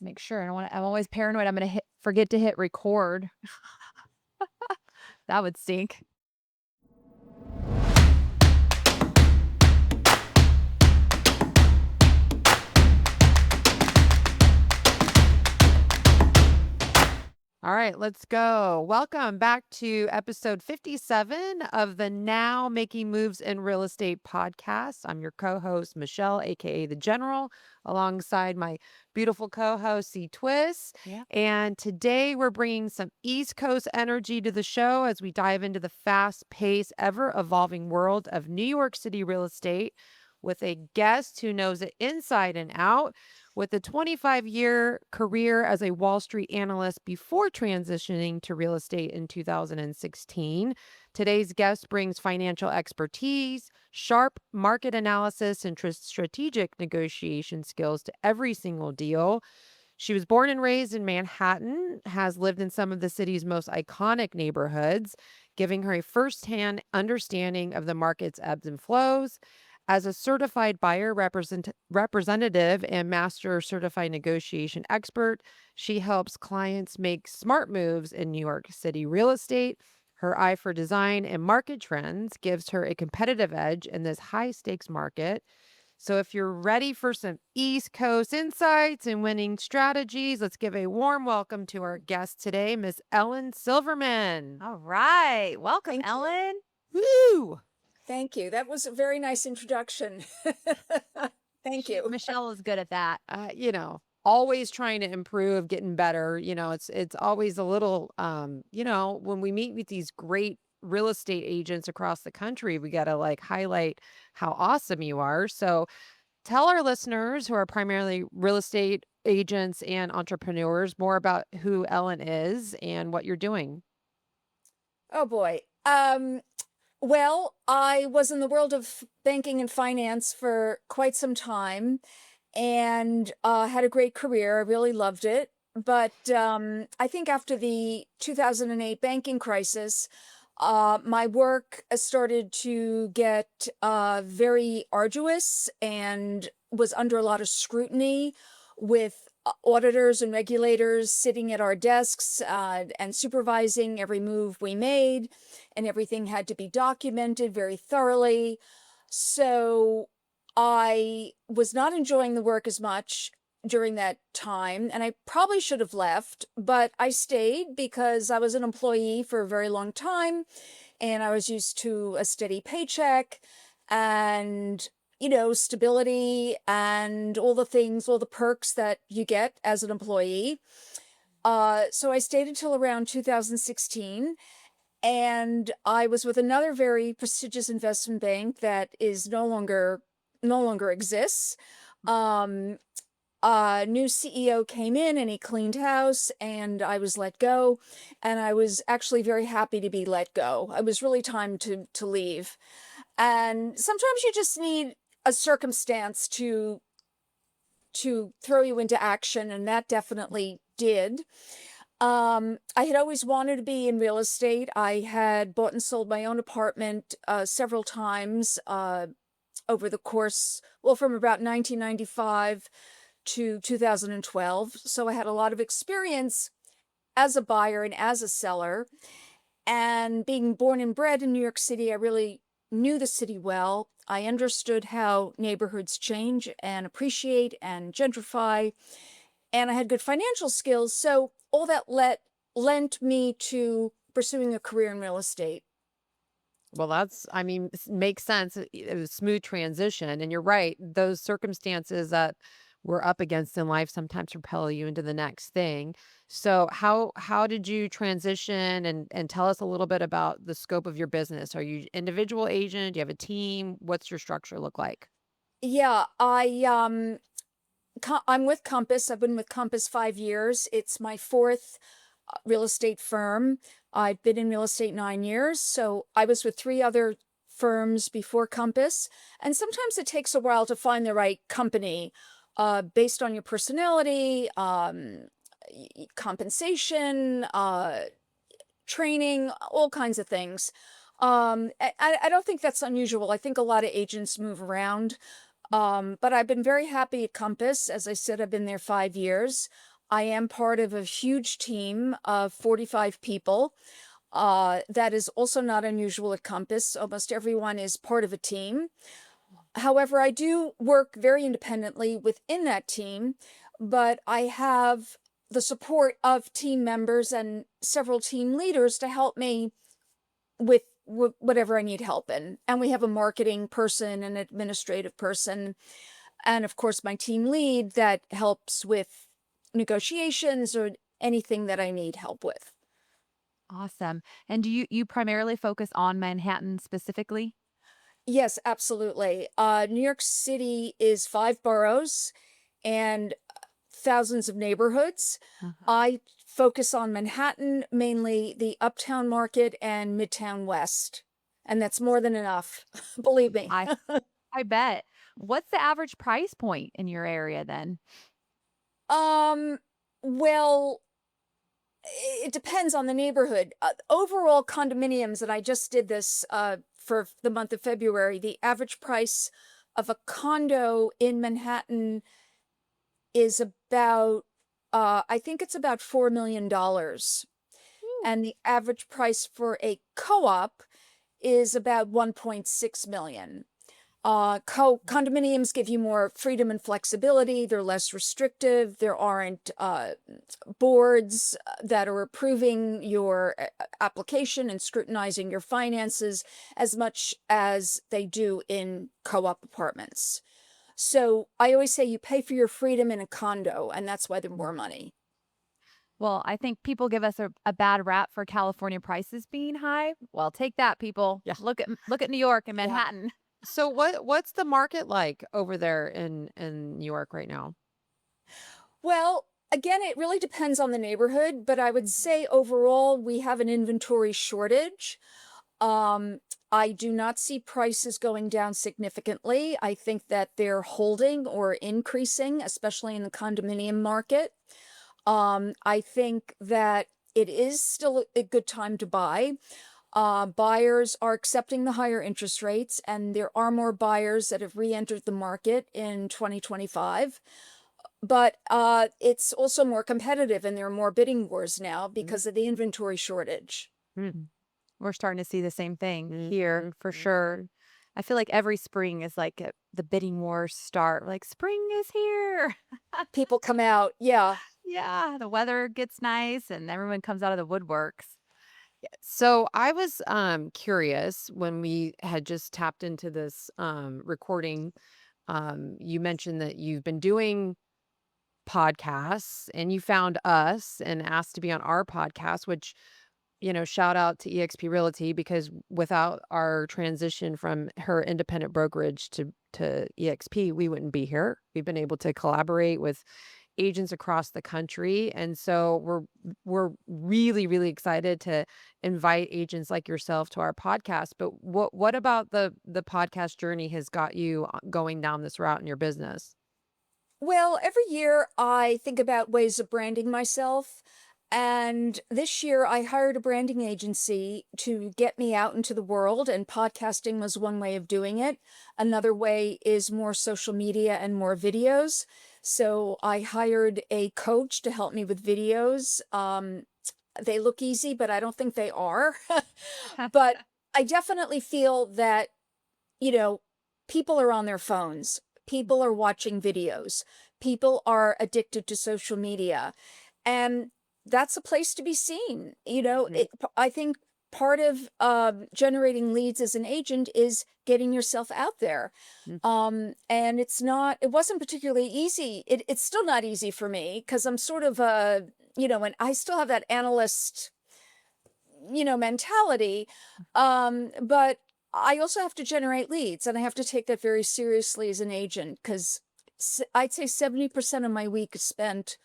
Make sure. I'm always paranoid I'm gonna forget to hit record. That would stink. All right, let's go. Welcome back to episode 57 of the Now Making Moves in Real Estate podcast. I'm your co-host, Michelle, aka The General, alongside my beautiful co-host, C Twist. Yeah. And today we're bringing some East Coast energy to the show as we dive into the fast-paced, ever-evolving world of New York City real estate with a guest who knows it inside and out. With a 25-year career as a Wall Street analyst before transitioning to real estate in 2016, today's guest brings financial expertise, sharp market analysis, and strategic negotiation skills to every single deal. She was born and raised in Manhattan, has lived in some of the city's most iconic neighborhoods, giving her a firsthand understanding of the market's ebbs and flows. As a certified buyer representative and master certified negotiation expert, she helps clients make smart moves in New York City real estate. Her eye for design and market trends gives her a competitive edge in this high stakes market. So, if you're ready for some East Coast insights and winning strategies, let's give a warm welcome to our guest today, Miss Ellen Silverman. All right. Welcome, Thank you. Ellen. Woo! Thank you. That was a very nice introduction. Thank you. Michelle is good at that. Always trying to improve, getting better. It's always a little, when we meet with these great real estate agents across the country, we got to like highlight how awesome you are. So tell our listeners who are primarily real estate agents and entrepreneurs more about who Ellen is and what you're doing. Oh boy. Well, I was in the world of banking and finance for quite some time and had a great career. I really loved it. But I think after the 2008 banking crisis, my work started to get very arduous and was under a lot of scrutiny with auditors and regulators sitting at our desks and supervising every move we made, and everything had to be documented very thoroughly. So I was not enjoying the work as much during that time, and I probably should have left, but I stayed because I was an employee for a very long time and I was used to a steady paycheck and stability and all the things, all the perks that you get as an employee. So I stayed until around 2016, and I was with another very prestigious investment bank that is no longer exists. Um, a new CEO came in and he cleaned house, and I was let go. And I was actually very happy to be let go. It was really time to leave. And sometimes you just need a circumstance to throw you into action, and that definitely did. I had always wanted to be in real estate. I had bought and sold my own apartment several times over the course, well, from about 1995 to 2012. So I had a lot of experience as a buyer and as a seller. And being born and bred in New York City, I really knew the city well. I understood how neighborhoods change and appreciate and gentrify, and I had good financial skills. So all that lent me to pursuing a career in real estate. Well, makes sense. It was a smooth transition. And you're right. Those circumstances that we're up against in life sometimes propel you into the next thing. So how did you transition and tell us a little bit about the scope of your business? Are you individual agent? Do you have a team? What's your structure look like? Yeah, I'm with Compass. I've been with Compass 5 years. It's my fourth real estate firm. I've been in real estate 9 years. So I was with three other firms before Compass. And sometimes it takes a while to find the right company based on your personality, compensation, training, all kinds of things. I don't think that's unusual. I think a lot of agents move around. But I've been very happy at Compass. As I said, I've been there 5 years. I am part of a huge team of 45 people. That is also not unusual at Compass. Almost everyone is part of a team. However, I do work very independently within that team, but I have the support of team members and several team leaders to help me with whatever I need help in. And we have a marketing person, an administrative person, and of course, my team lead that helps with negotiations or anything that I need help with. Awesome. And do you primarily focus on Manhattan specifically? Yes, absolutely. New York City is 5 boroughs and thousands of neighborhoods. Uh-huh. I focus on Manhattan, mainly the Uptown Market and Midtown West, and that's more than enough, believe me. I I bet. What's the average price point in your area then? Um, well, it depends on the neighborhood. Overall condominiums, and I just did this for the month of February, the average price of a condo in Manhattan is about, I think it's about $4 million. Ooh. And the average price for a co-op is about 1.6 million. Condominiums give you more freedom and flexibility. They're less restrictive. There aren't boards that are approving your application and scrutinizing your finances as much as they do in co-op apartments. So I always say you pay for your freedom in a condo, and that's why they're more money. Well, I think people give us a bad rap for California prices being high. Well, take that, people. Yeah. Look at New York and Yeah. Manhattan. So what's the market like over there in New York right now? Well, again, it really depends on the neighborhood, but I would say overall we have an inventory shortage. Um, I do not see prices going down significantly. I think that they're holding or increasing, especially in the condominium market. I think that it is still a good time to buy. Buyers are accepting the higher interest rates, and there are more buyers that have re-entered the market in 2025. But it's also more competitive, and there are more bidding wars now because of the inventory shortage. Mm. We're starting to see the same thing here for Mhm. sure. I feel like every spring is like the bidding wars start. Like spring is here. People come out, yeah. Yeah, the weather gets nice and everyone comes out of the woodworks. So I was curious when we had just tapped into this recording. You mentioned that you've been doing podcasts and you found us and asked to be on our podcast, which, shout out to EXP Realty because without our transition from her independent brokerage to EXP, we wouldn't be here. We've been able to collaborate with agents across the country, and so we're really really excited to invite agents like yourself to our podcast. But what about the podcast journey has got you going down this route in your business? Well, every year I think about ways of branding myself. And this year I hired a branding agency to get me out into the world, and podcasting was one way of doing it. Another way is more social media and more videos. So I hired a coach to help me with videos. They look easy, but I don't think they are. But I definitely feel that, you know, people are on their phones, people are watching videos, people are addicted to social media, and that's a place to be seen. Mhm. I think part of generating leads as an agent is getting yourself out there. Mm. And it wasn't particularly easy. It's still not easy for me because I'm sort of and I still have that analyst mentality. But I also have to generate leads, and I have to take that very seriously as an agent because I'd say 70% of my week is spent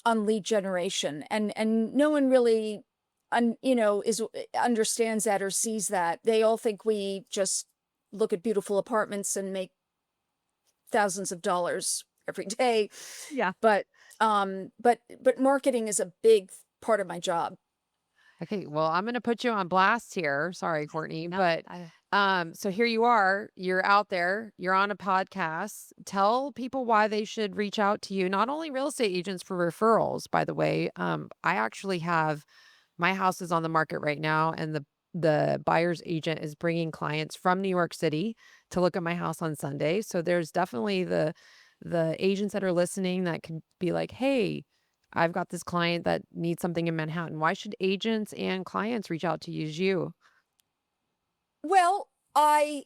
on lead generation, and no one really is understands that or sees that. They all think we just look at beautiful apartments and make thousands of dollars every day. Yeah. But marketing is a big part of my job. Okay, well, I'm going to put you on blast here. Sorry, Courtney, No. but I So here you are, you're out there, you're on a podcast. Tell people why they should reach out to you. Not only real estate agents for referrals, by the way. I actually have my house is on the market right now, and the buyer's agent is bringing clients from New York City to look at my house on Sunday. So there's definitely the agents that are listening that can be like, "Hey, I've got this client that needs something in Manhattan." Why should agents and clients reach out to use you? Well, I'm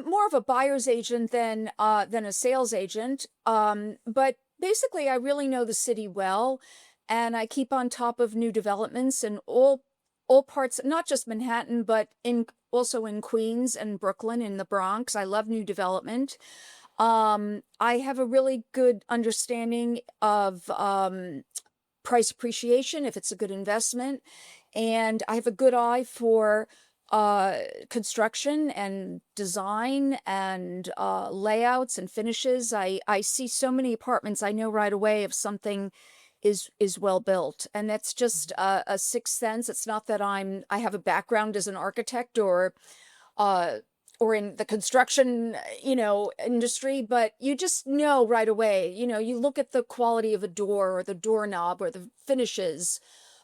more of a buyer's agent than a sales agent. But basically I really know the city well, and I keep on top of new developments in all parts, not just Manhattan, but in also in Queens and Brooklyn in the Bronx. I love new development. I have a really good understanding of price appreciation if it's a good investment. And I have a good eye for construction and design and layouts and finishes. I see so many apartments. I know right away if something is well built, and that's just a sixth sense. It's not that I have a background as an architect uh or in the construction, industry, but you just know right away. You look at the quality of a door or the doorknob or the finishes,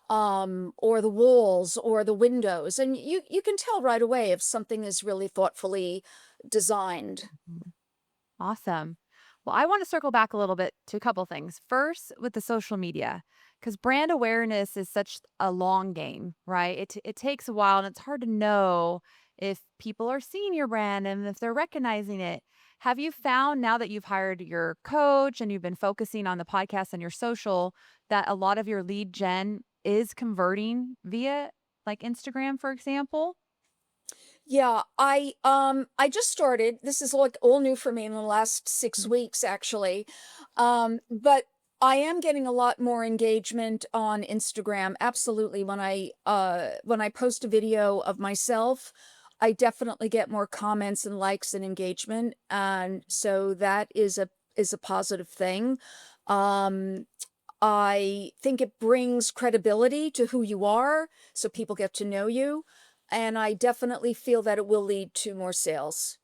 or the walls or the windows, and you can tell right away if something is really thoughtfully designed. Mhm. Awesome. Well, I want to circle back a little bit to a couple things. First, with the social media, because brand awareness is such a long game, right? It takes a while, and it's hard to know if people are seeing your brand and if they're recognizing it. Have you found, now that you've hired your coach and you've been focusing on the podcast and your social, that a lot of your lead gen is converting via like Instagram, for example? Yeah, I just started. This is like all new for me in the last 6 weeks, actually. But I am getting a lot more engagement on Instagram. Absolutely. When I post a video of myself, I definitely get more comments and likes and engagement. And so that is a positive thing. Um, I think it brings credibility to who you are, so people get to know you. And I definitely feel that it will lead to more sales.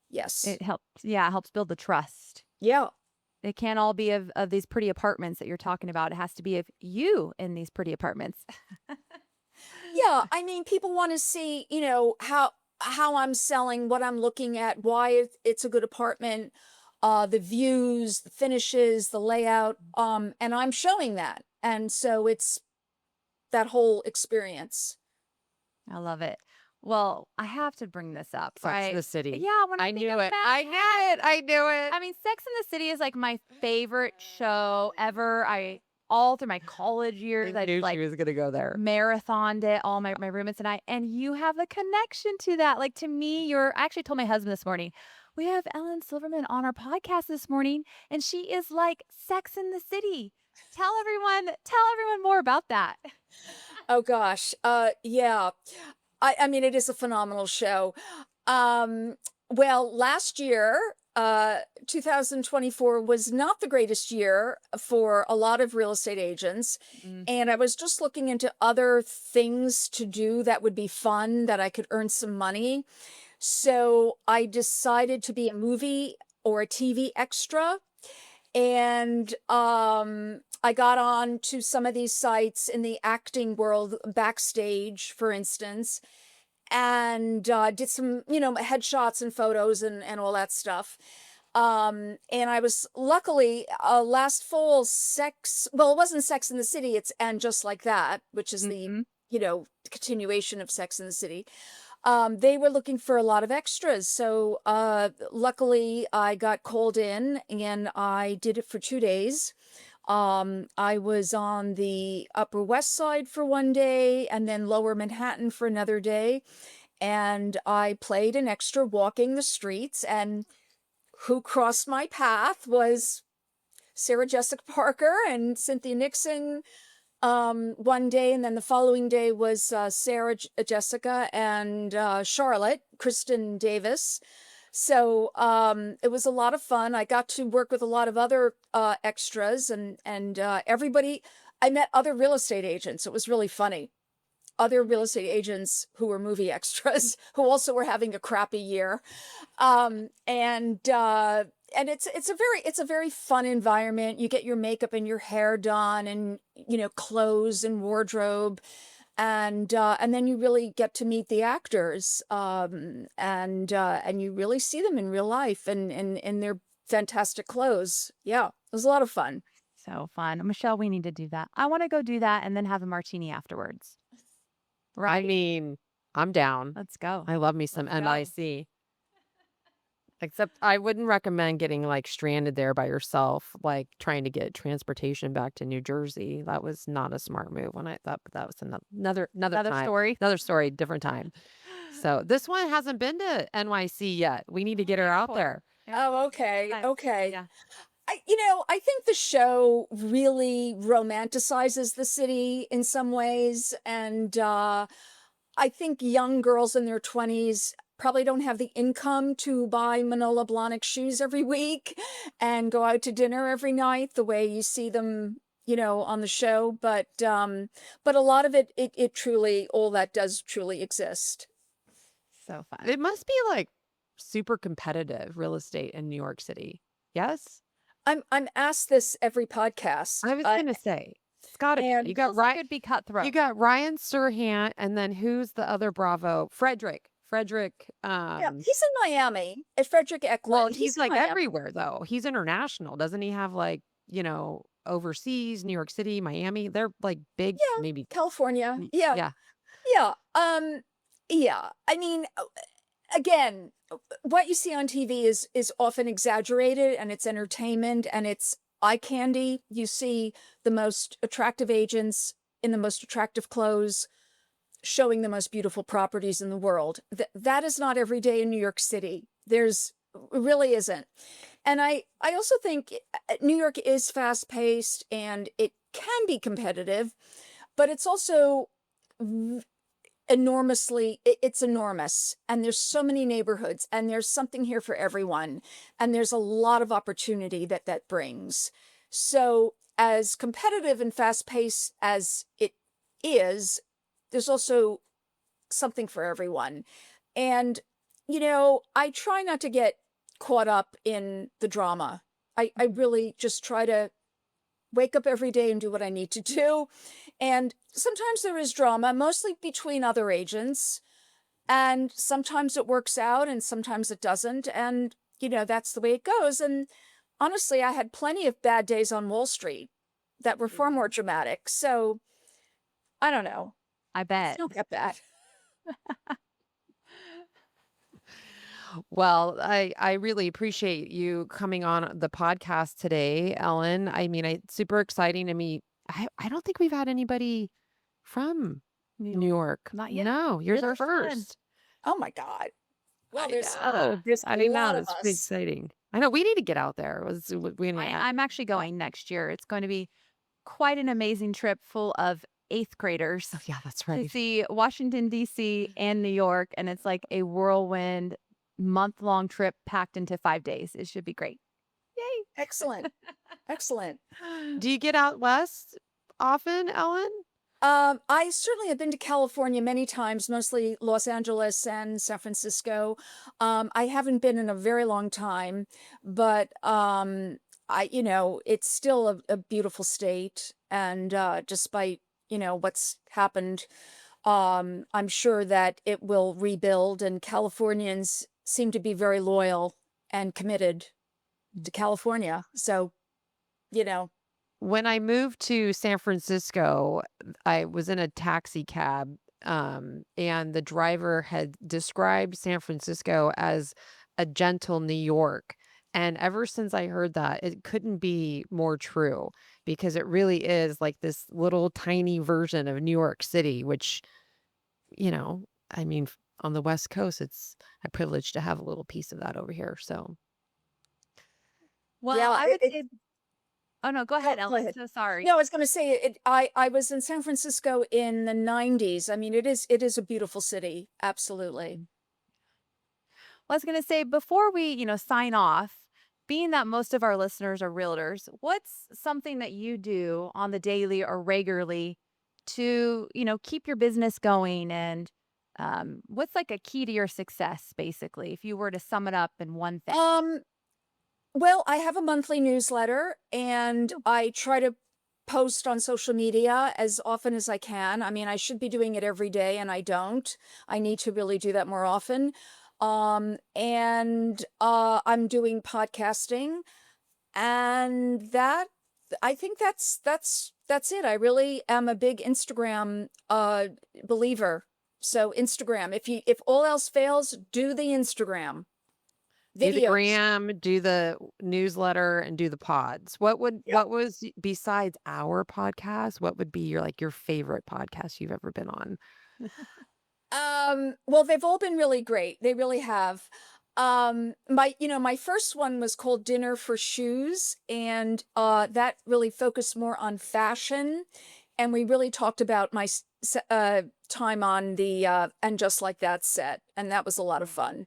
Yes. It helps, yeah, it helps build the trust. Yeah. It can't all be of these pretty apartments that you're talking about. It has to be of you in these pretty apartments. Yeah. I mean, people want to see, how I'm selling, what I'm looking at, why it's a good apartment, the views, the finishes, the layout. And I'm showing that. And so it's that whole experience. I love it. Well, I have to bring this up, Sex in right? the City. Yeah, when I I think knew of it. I knew Manhattan, it. I knew it. I mean, Sex in the City is like my favorite show ever. I all through my college I years, I knew she like was gonna go there. marathoned it, all my roommates and I, and you have a connection to that. Like, to me, I actually told my husband this morning, we have Ellen Silverman on our podcast this morning, and she is like Sex in the City. Tell everyone more about that. Oh gosh. Yeah. I mean, it is a phenomenal show. Um, well, last year, 2024 was not the greatest year for a lot of real estate agents. Mm. And I was just looking into other things to do that would be fun, that I could earn some money. So I decided to be a movie or a TV extra. And I got on to some of these sites in the acting world, Backstage, for instance, and did some, headshots and photos and all that stuff. And I was luckily last fall, well, it wasn't Sex in the City, it's And Just Like That, which is the, Mhm. continuation of Sex in the City. They were looking for a lot of extras. So luckily I got called in and I did it for 2 days. I was on the Upper West Side for one day and then Lower Manhattan for another day. And I played an extra walking the streets. And who crossed my path was Sarah Jessica Parker and Cynthia Nixon, one day, and then the following day was Sarah Jessica and Charlotte Kristen Davis. So it was a lot of fun. I got to work with a lot of other extras and everybody. I met other real estate agents. It was really funny. other real estate agents who were movie extras who also were having a crappy year. And it's a very fun environment. You get your makeup and your hair done, and clothes and wardrobe, and then you really get to meet the actors, and you really see them in real life, and in their fantastic clothes. Yeah, it was a lot of fun. So fun. Michelle, we need to do that. I want to go do that and then have a martini afterwards. I Right. mean, I'm down. Let's go. I love me some Let's go. NIC. Except I wouldn't recommend getting, like, stranded there by yourself, like, trying to get transportation back to New Jersey. That was not a smart move when I thought, but that was another Another time. story. Another story, different time. So, this one hasn't been to NYC yet. We need to get her out Airport. there. Oh, okay, Nice. okay. Yeah. I think the show really romanticizes the city in some ways, and I think young girls in their 20s probably don't have the income to buy Manolo Blahnik shoes every week and go out to dinner every night the way you see them, on the show. But a lot of it truly, all that does truly exist. So fun. It must be, like, super competitive real estate in New York City. Yes? I'm asked this every podcast. I was gonna say, it's gotta be. And You got Feels like Ryan. it'd be cutthroat. You got Ryan Serhant, and then who's the other Bravo? Frederick. yeah, he's in Miami at Frederick Well, Eklund. he's In like Miami. everywhere though. He's international. Doesn't he have like, overseas, New York City, Miami? They're like big, Yeah, maybe. California. Yeah, Yeah. yeah. Yeah. I mean, again, what you see on TV is often exaggerated, and it's entertainment, and it's eye candy. You see the most attractive agents in the most attractive clothes showing the most beautiful properties in the world. That is not every day in New York City. It really isn't. And I also think New York is fast paced and it can be competitive, but it's also it's enormous, and there's so many neighborhoods, and there's something here for everyone, and there's a lot of opportunity that brings. So as competitive and fast paced as it is, there's also something for everyone. And I try not to get caught up in the drama. I really just try to wake up every day and do what I need to do. And sometimes there is drama, mostly between other agents. And sometimes it works out and sometimes it doesn't. And, that's the way it goes. And honestly, I had plenty of bad days on Wall Street that were far more dramatic. So I don't know. I bet. Don't get that. Well, I really appreciate you coming on the podcast today, Ellen. I mean, it's super exciting to meet. I don't think we've had anybody from New York. Not yet. No, you're the First one. first. Oh my God. Well, I there's know. there's I a know. lot of It's pretty us. exciting. I know. We need to get out there. I'm actually going next year. It's going to be quite an amazing trip full of eighth graders Oh, yeah, that's to right. see Washington, D.C. and New York. And it's like a whirlwind month-long trip packed into 5 days. It should be great. Yay. Excellent. Excellent. Do you get out west often, Ellen? I certainly have been to California many times, mostly Los Angeles and San Francisco. I haven't been in a very long time, but it's still a beautiful state. And despite, what's happened, I'm sure that it will rebuild, and Californians seem to be very loyal and committed to California. So, you know, When I moved to San Francisco, I was in a taxi cab, and the driver had described San Francisco as a gentle New York. And ever since I heard that, it couldn't be more true because it really is like this little tiny version of New York City, which, I mean, on the West Coast, it's a privilege to have a little piece of that over here. So, Well, yeah, I would say, oh no, go ahead, go Ellen. ahead. So sorry. No, I was going to say I was in San Francisco in the 90s. I mean, it is a beautiful city. Absolutely. Well, I was going to say before we, sign off, being that most of our listeners are realtors, what's something that you do on the daily or regularly to, keep your business going? And what's like a key to your success, basically, if you were to sum it up in one thing? Um, well, I have a monthly newsletter and I try to post on social media as often as I can. I mean, I should be doing it every day and I don't. I need to really do that more often. And I'm doing podcasting and that I think that's it. I really am a big Instagram believer. So Instagram, if all else fails, do the Instagram Do the videos. gram, do the newsletter, and do the pods. What was besides our podcast, what would be your favorite podcast you've ever been on? Well, they've all been really great. They really have. My first one was called Dinner for Shoes, and that really focused more on fashion. And we really talked about my time on the And Just Like That set, and that was a lot of fun.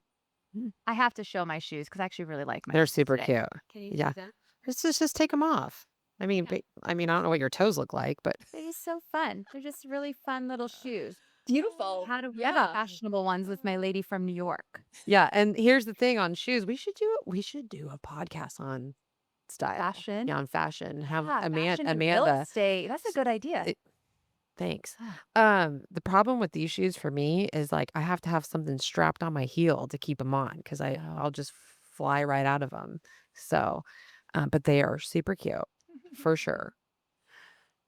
I have to show my shoes because I actually really like my They're shoes super today. cute. Can you Yeah. see them? Just take them off. I mean, Yeah. I don't know what your toes look like, but They're just so fun. They're just really fun little shoes. Beautiful. How do we have Yeah. fashionable ones with my lady from New York? yeah, and here's the thing on shoes, we should do a podcast on style. Fashion? Yeah, on fashion. Have Yeah, fashion and real Amanda. estate. That's a good idea. It- Thanks. Ah, The problem with these shoes for me is like I have to have something strapped on my heel to keep them on because Oh. I'll just fly right out of them. So, but they are super cute for sure.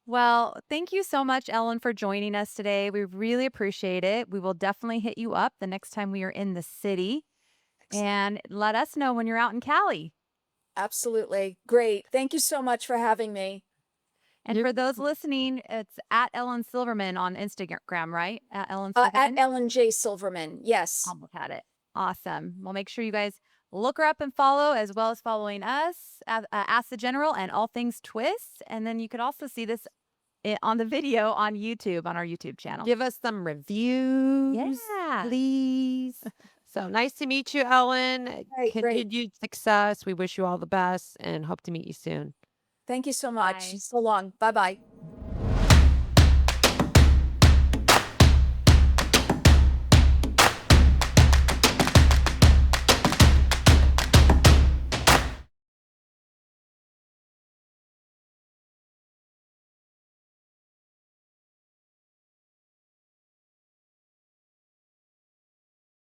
Well, thank you so much, Ellen, for joining us today. We really appreciate it. We will definitely hit you up the next time we are in the city and let us know when you're out in Cali. Absolutely. Great. Thank you so much for having me. And You're for those listening, it's at Ellen Silverman on Instagram, right? At Ellen At Silverman. Ellen J. Silverman. Yes. Almost had it. Awesome. Well, make sure you guys look her up and follow, as well as following us, Ask the General and All Things Twist. And then you could also see this on the video on YouTube, on our YouTube channel. Give us some reviews, Yeah. please. So nice to meet you, Ellen. Great. Continued success. We wish you all the best and hope to meet you soon. Thank you so much. Bye. So long. Bye bye.